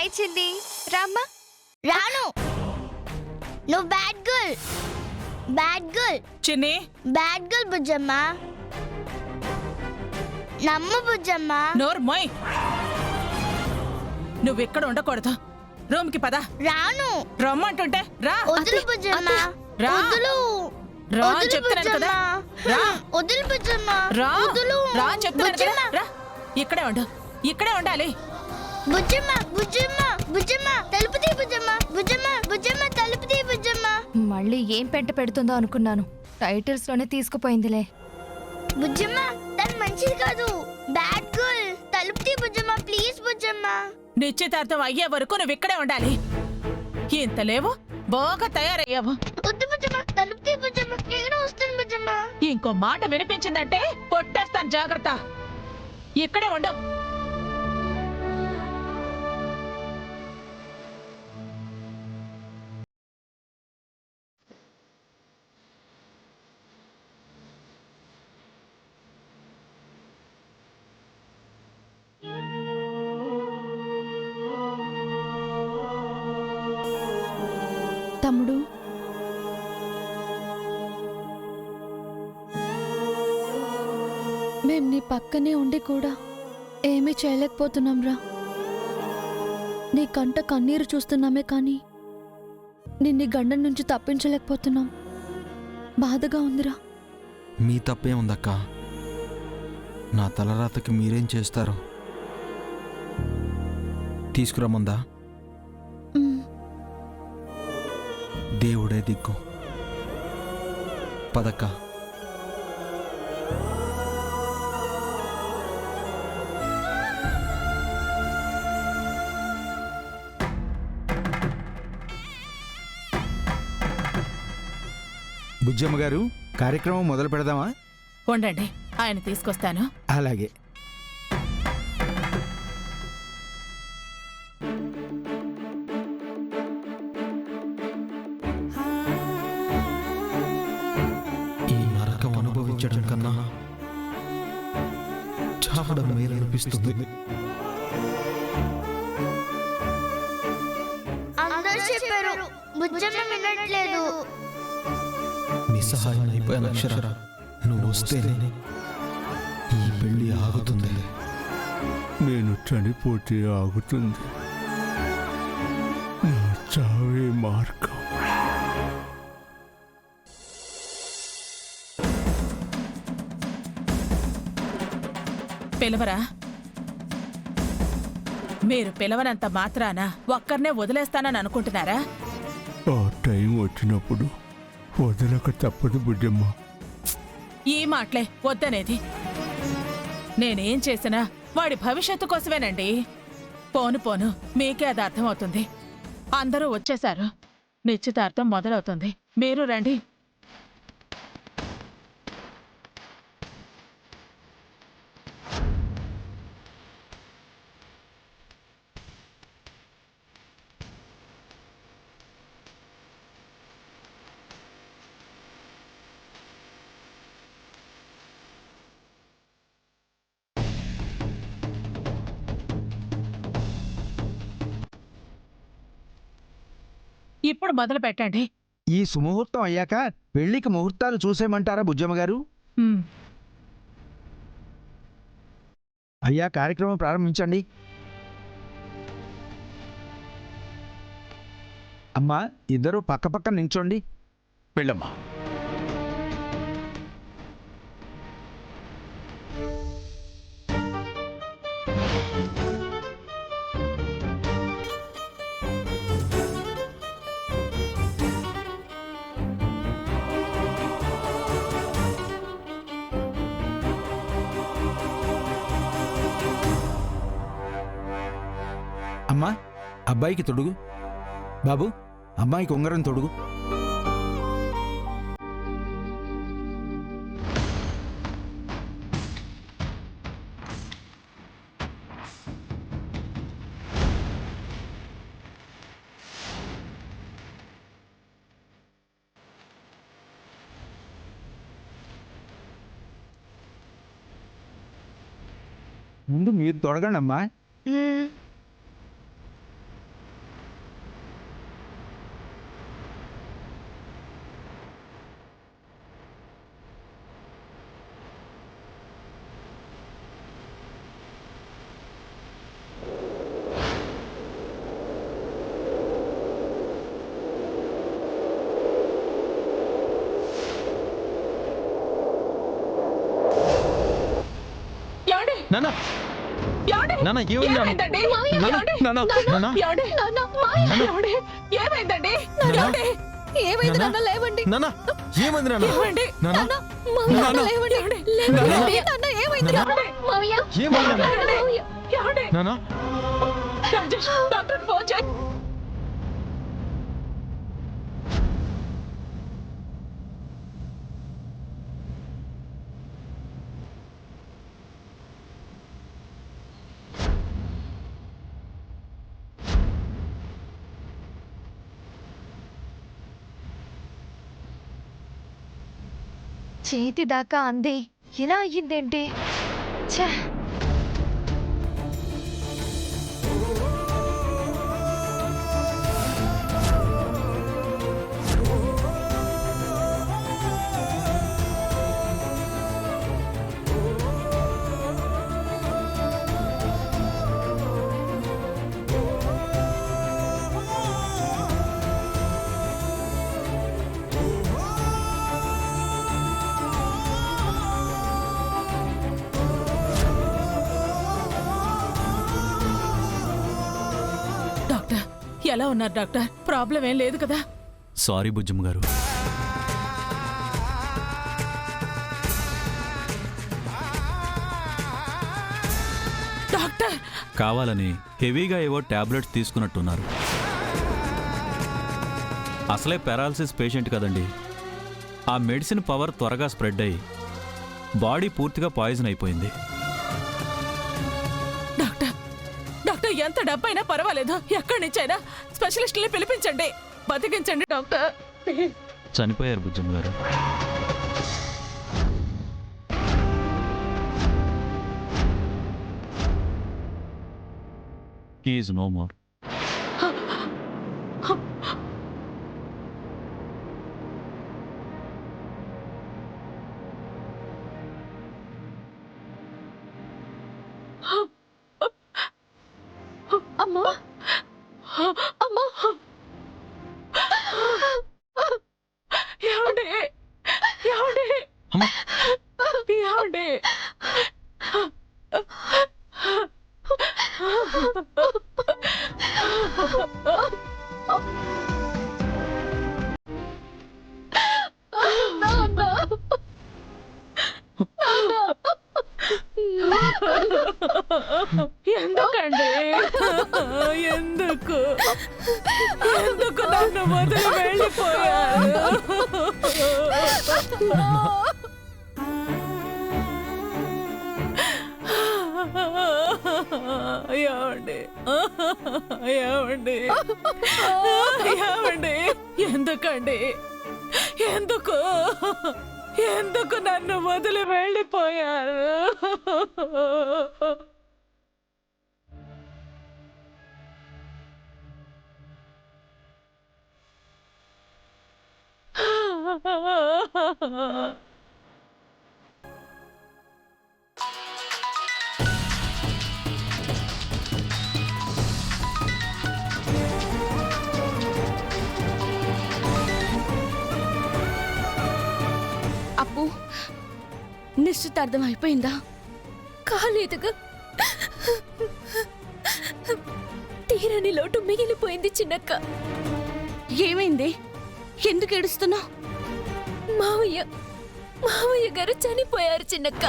Hi చిన్ని రామ్మా. రాను. నువ్వు బ్యాడ్ గర్ల్. Bad girl. చిన్ని బ్యాడ్ గర్ల్ బుజ్జమ్మ. నమ్ము బుజ్జమ్మ. నోరు మోయ్. నువ్వెక్కడ ఉండకూడదు. రూమ్ కి పద. రాను. రమ్మంటుంటే రా. వదులు బుజ్జమ్మ. రా. వదులు. రా వదులు చెప్తున్నాను కదా. రా. వదులు బుజ్జమ్మ. రా. వదులు. రా చెప్తున్నాను కదా. బుజ్జమ్మ. రా. ఇక్కడే ఉండు. ఇక్కడే ఉండాలి. బుజ్జమ్మ బుజ్జమ్మ బుజ్జమ్మ తలుపు తీ బుజ్జమ్మ. బుజ్జమ్మ బుజ్జమ్మ తలుపు తీ బుజ్జమ్మ. మళ్ళీ ఏం పెంట పెడుతుందో అనుకున్నాను. టైటిల్స్ లోనే తీసుకుపోయిందిలే. బుజ్జమ్మ తను మంచిది కాదు. Bad girl. తలుపు తీ బుజ్జమ్మ ప్లీజ్ బుజ్జమ్మ. నిశ్చితార్థం అయ్యే వరకు నువ్వు ఇక్కడే ఉండాలి. ఇంత లేవు బాగా తయారయ్యావు. వద్దు బుజ్జమ్మ తలుపు తీ బుజ్జమ్మ. నేను వస్తాను బుజ్జమ్మ. ఇంకో మాట వినిపించిందంటే కొట్టేస్తాను జాగ్రత్త. ఇక్కడే ఉండు. తమ్ముడు మేం నీ పక్కనే ఉండి కూడా ఏమీ చేయలేకపోతున్నాం రా. నీ కంట కన్నీరు చూస్తున్నామే కానీ నిన్ను గండం నుంచి తప్పించలేకపోతున్నాం. బాధగా ఉందిరా. మీ తప్పే ఉందక్క. నా తలరాతకి మీరేం చేస్తారు? తీసుకురమ్మందా? దేవుడే దిక్కు. పదక్క. బుజ్జమ్మ గారు కార్యక్రమం మొదలు పెడదామా? ఉండండి, ఆయన తీసుకొస్తాను. అలాగే. ఈ నరకం అనుభవించడం కన్నా చావడం మేలనిపిస్తుంది. అందరూ చెప్పారు బుజ్జమ్మ వినట్లేదు. నిస్సహాయం అయిపోయాను అక్షర. నువ్వు వస్తేనే ఈ పెళ్లి ఆగుతుంది. నేను చనిపోతే ఆగుతుంది. నా చావే మార్గం. పిలవరా? మీరు పిలవనంత మాత్రాన ఒక్కర్నే వదిలేస్తానని అనుకుంటున్నారా? ఆ టైం వచ్చినప్పుడు వదలక తప్పదు బుజ్జమ్మ. ఈ మాటలే వద్దనేది. నేనేం చేసినా వాడి భవిష్యత్తు కోసమేనండి. పోను పోను మీకే అది అర్థమవుతుంది. అందరూ వచ్చేశారు. నిశ్చితార్థం మొదలవుతుంది. మీరు రండి. ఇప్పుడు మొదలు పెట్టండి. ఈ సుముహూర్తం అయ్యాక పెళ్లికి ముహూర్తాలు చూసేయమంటారా బుజ్జమ్మ గారు? అయ్యా కార్యక్రమం ప్రారంభించండి. అమ్మా ఇద్దరు పక్క పక్క నించోండి. వెళ్ళమ్మా. అమ్మా అబ్బాయికి తొడుగు. బాబు అమ్మాయికి ఉంగరం తొడుగు. ముందు మీరు తొడగండి అమ్మా. నాన్న ఏమండి? నాన్న ఏమైంది ఏమైందండి? నాన్న నాన్న నాన్న ఏమండి? ఏమండి? ఏమైందండి? ఏమండి? ఏమైంది నాన్న లేవండి నాన్న ఏమైంది నాన్న ఏమండి? నాన్న మావయ్య నాన్న. లేవండి ఏమండి? లేవండి నాన్న ఏమైంది నాన్న. మావయ్య ఏమైంది నాన్న ఏమండి? నాన్న రాజేష్, డాక్టర్కి ఫోన్ చేయి. చేతి దాకా అంది ఇలా అయ్యిందేంటి ఛే డాక్టర్, ఎలా ఉన్నారు డాక్టర్? ప్రాబ్లం ఏం లేదు కదా? సారీ బుజ్జమ్మ గారు. డాక్టర్, కావాలని హెవీగా ఏవో టాబ్లెట్స్ తీసుకున్నట్టున్నారు. అసలే పెరాలసిస్ పేషెంట్ కదండి. ఆ మెడిసిన్ పవర్ త్వరగా స్ప్రెడ్ అయ్యి బాడీ పూర్తిగా పాయిజన్ అయిపోయింది. డాక్టర్, డాక్టర్, ఎంత డబ్బైనా పర్వాలేదు, ఎక్కడి నుంచైనా స్పెషలిస్టుల్ని పిలిపించండి, బతికించండి డాక్టర్. చనిపోయారు బుజ్జమ్మ గారు. He is no more. అమ్మా అమ్మా ఏమండి? ఏమండి? అమ్మా. ఏమండి? ఎందుకండి? ఎందుకు ఎందుకు నన్ను వదిలి వెళ్ళిపోయారు? ఏమండి? ఏమండి? ఏమండి? ఎందుకండి? ఎందుకు ఎందుకు నన్ను వదిలి వెళ్ళిపోయారు? అప్పు నిశ్చితార్థం అయిపోయిందా? కాలేదుగా. తీరని లోటు మిగిలిపోయింది చిన్నక్క. ఏమైంది? ఎందుకు ఏడుస్తున్నావు? మావయ్య గారు చనిపోయారు చిన్నక్క.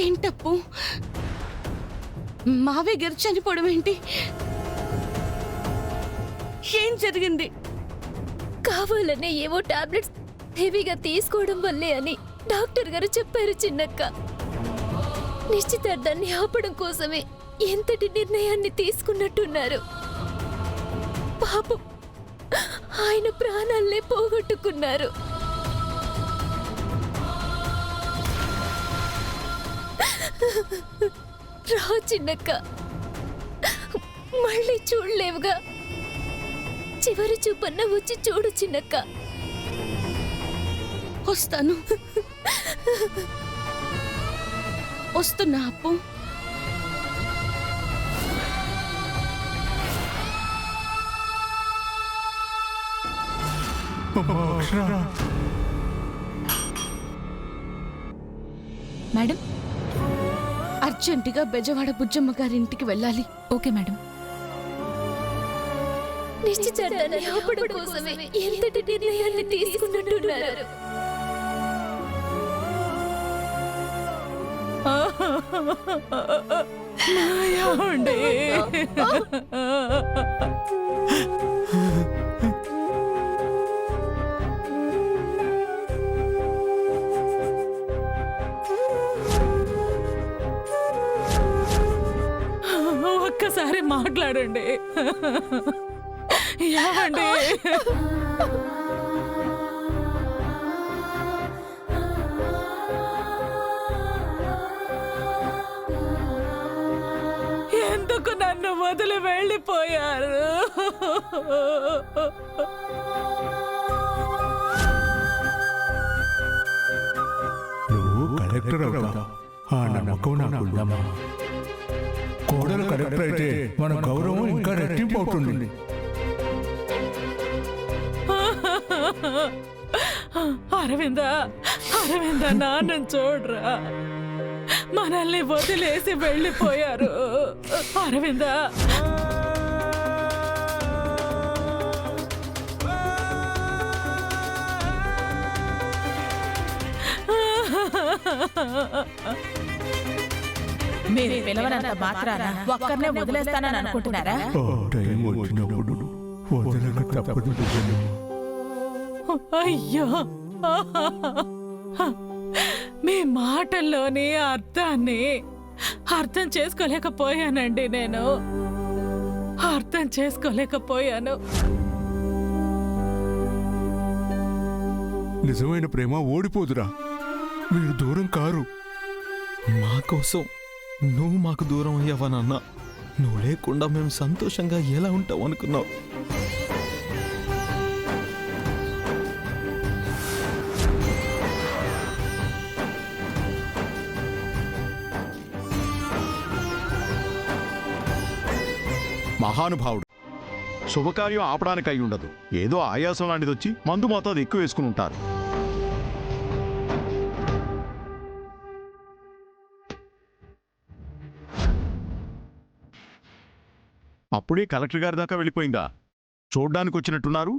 ఏంటప్పు, మావయ్య గారు చనిపోవడం ఏంటి? ఏం జరిగింది? కావాలనే ఏవో టాబ్లెట్స్ హెవీగా తీసుకోవడం వల్లే అని డాక్టర్ గారు చెప్పారు చిన్నక్క. నిశ్చితార్థాన్ని ఆపడం కోసమే ఎంతటి నిర్ణయాన్ని తీసుకున్నట్టున్నారు. పాపం ఆయన ప్రాణాలనే పోగొట్టుకున్నారు. రా చిన్నక్క, మళ్ళీ చూడలేవుగా. చివరి చూపన్న వచ్చి చూడు చిన్నక్క. వస్తాను. వస్తున్నా అప్పు. మేడం, అర్జెంటుగా బెజవాడ బుజ్జమ్మ గారి ఇంటికి వెళ్ళాలి. Okay madam. నిశ్చితార్థాన్ని ఆపడం కోసమే ఎంతటి నిర్ణయాన్ని తీసుకున్నట్టున్నారు. మాయాండి. ఒక్కసారి మాట్లాడండి. ఏమండి? ఎందుకు నన్ను వదిలి వెళ్ళిపోయారు? నువ్వు కలెక్టర్ అవుతావు ఆ నమ్మకం నాకుందమ్మా. కోడలు కలెక్టర్ అయితే మన గౌరవం ఇంకా రెట్టింపు అవుతుంది. అరవింద, అరవింద, నాన్నని చూడరా. మనల్ని వదిలేసి వెళ్ళిపోయారు. అరవింద, మీరు పిలవనంత మాత్రాన ఒక్కరినే వదిలేస్తానని అనుకుంటున్నారా? టైం వచ్చినప్పుడు వదలక తప్పదు. అయ్యో, మీ మాటల్లోని అర్థాన్ని అర్థం చేసుకోలేకపోయానండి. నేను అర్థం చేసుకోలేకపోయాను. నిజమైన ప్రేమ ఓడిపోదురా. మీరు దూరం కారు. మా కోసం నువ్వు మాకు దూరం అయ్యావా నాన్న? నువ్వు లేకుండా మేము సంతోషంగా ఎలా ఉంటావు అనుకున్నావు? మహానుభావుడు. శుభకార్యం ఆపడానికి అయి ఉండదు. ఏదో ఆయాసం లాంటిది వచ్చి మందు మోతాదు ఎక్కువ వేసుకుని ఉంటారు. అప్పుడే కలెక్టర్ గారి దాకా వెళ్ళిపోయిందా? చూడ్డానికి వచ్చినట్టున్నారు.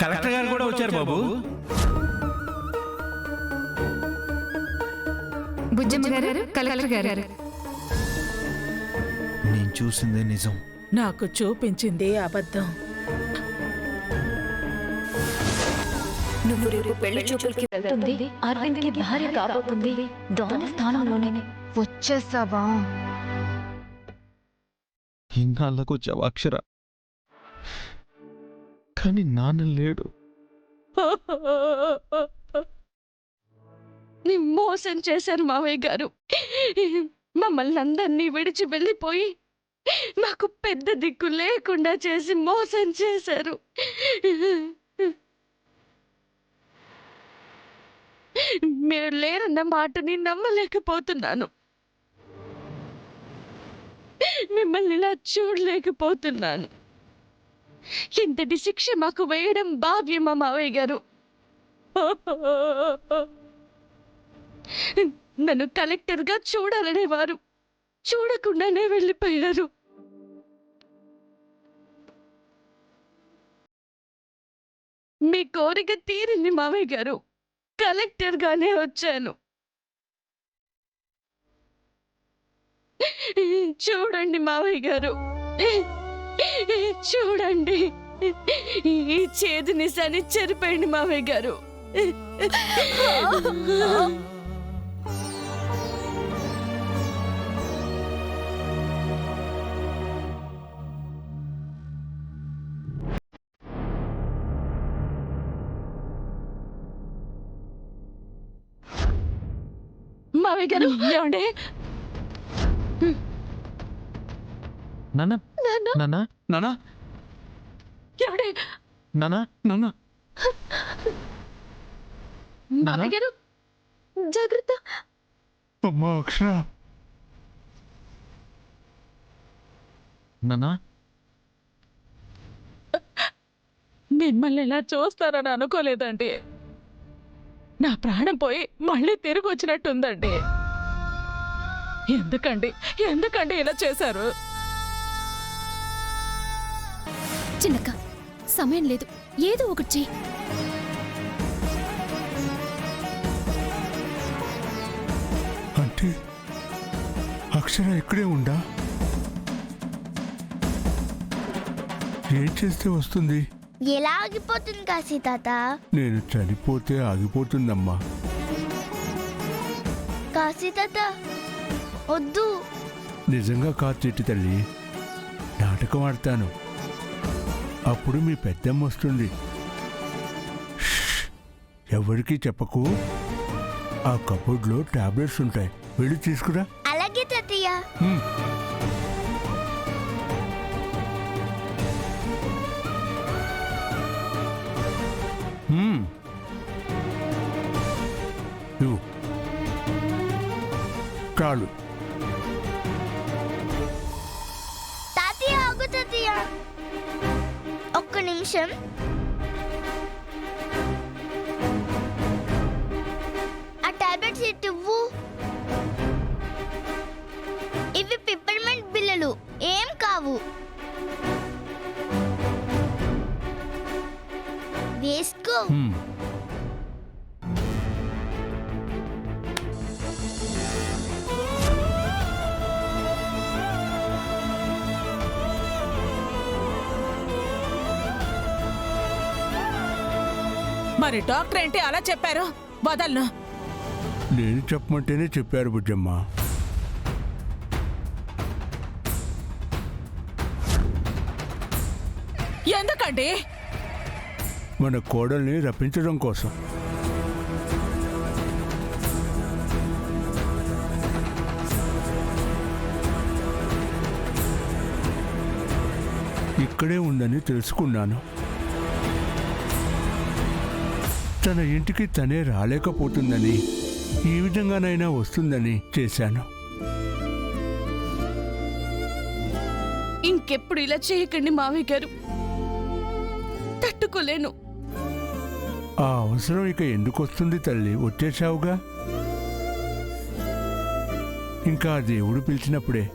కలెక్టర్ గారు కూడా వచ్చారు బాబు. బుజ్జమ్మ గారు, కలెక్టర్ గారు. నేను చూసిందే నిజం. నాకు చూపించింది అబద్ధం. నువ్వు రేపు పెళ్లి చూపులకి వెళ్తుంది. అరవింద్ కి భార్య కాబోతుంది. దాని స్థానంలోనే వచ్చేసావా? ఇన్నాళ్ళకు వచ్చావు అక్షర, కానీ నాన్న లేడు. నీ మోసం చేశారు మావయ్య గారు. మమ్మల్ని అందరినీ విడిచి వెళ్ళిపోయి మాకు పెద్ద దిక్కు లేకుండా చేసి మోసం చేశారు. మీరు లేరన్న మాటని నమ్మలేకపోతున్నాను. మిమ్మల్ని ఇలా చూడలేకపోతున్నాను. ఇంతటి శిక్ష మాకు వేయడం భావ్యమా మావయ్య గారు? నన్ను కలెక్టర్గా చూడాలనేవారు. చూడకుండానే వెళ్ళిపోయారు. మీ కోరిక తీరింది మావయ్య గారు. కలెక్టర్ గానే వచ్చాను. చూడండి మావయ్య గారు, చూడండి, ఈ చేదు నిజాన్ని చెరిపోయండి మావయ్య గారు. మావయ్య గారు, ఏమండి? నాన్న నాన్న నాన్న ఏమండి? నాన్న నాన్న మావయ్య గారు, జాగ్రత్త. అమ్మా అక్షర, నాన్న మిమ్మల్ని ఇలా చూస్తారని అనుకోలేదండి. నా ప్రాణం పోయి మళ్ళీ తిరిగి వచ్చినట్టుందండి. ఎందుకండి ఇలా చేశారు? చిన్నక్క, సమయం లేదు, ఏదో ఒకటి చెయ్యి. అంటే అక్షర ఇక్కడే ఉందా? ఏం చేస్తే వస్తుంది? ఎలా ఆగిపోతుంది కాశీ తాత? నేను చనిపోతే ఆగిపోతుందమ్మా. కాశీ తాత వద్దు. నిజంగా కాదు చెట్టు తల్లి, నాటకం ఆడతాను. అప్పుడు మీ పెద్దమ్మ వస్తుంది. షష్! ఎవరికీ చెప్పకు. ఆ కబోర్డ్లో టాబ్లెట్స్ ఉంటాయి, వెళ్ళి తీసుకురా. అలాగే తాతయ్య. హ్మ్. హ్మ్. ఇవ్వు. చాలు. తాతయ్య ఆగు తాతయ్య, ఒక్క నిమిషం. ఆ టాబ్లెట్స్ ఇవ్వు. ఇవి పిప్పర్మెంట్ బిళ్ళలు, ఏం కావు. వేసుకో. హ్మ్. మరి డాక్టర్ ఏంటి అలా చెప్పారు? వదలను. నేను చెప్పమంటేనే చెప్పారు బుజ్జమ్మ. ఎందుకండి? మన కోడల్ని రప్పించడం కోసం. ఇక్కడే ఉందని తెలుసుకున్నాను. తన ఇంటికి తనే రాలేకపోతుందని, ఈ విధంగానైనా వస్తుందని చేశాను. ఇంకెప్పుడు ఇలా చేయకండి మావయ్య గారు, తట్టుకోలేను. ఆ అవసరం ఇక ఎందుకు వస్తుంది తల్లి? వచ్చేశావుగా. ఇంకా ఆ దేవుడు పిలిచినప్పుడే.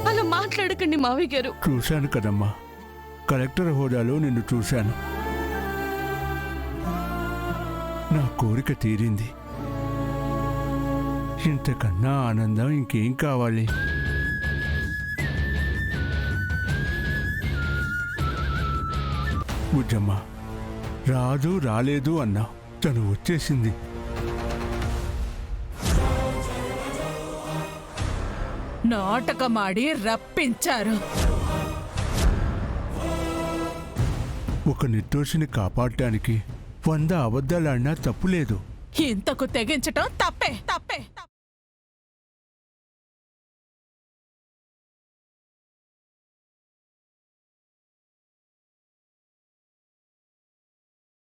అలా మాట్లాడకండి మావయ్య గారు. చూశాను కదమ్మా, కలెక్టర్ హోదాలో నిన్ను చూశాను. నా కోరిక తీరింది. ఇంతకన్నా ఆనందం ఇంకేం కావాలి? బుజ్జమ్మ, రాదు రాలేదు అన్నా, తను వచ్చేసింది. నాటకమాడి రప్పించారు. ఒక నిర్దోషిని కాపాడటానికి 100 అబద్ధాలాడినా తప్పులేదు. ఇంతకు తెగించటం తప్పే.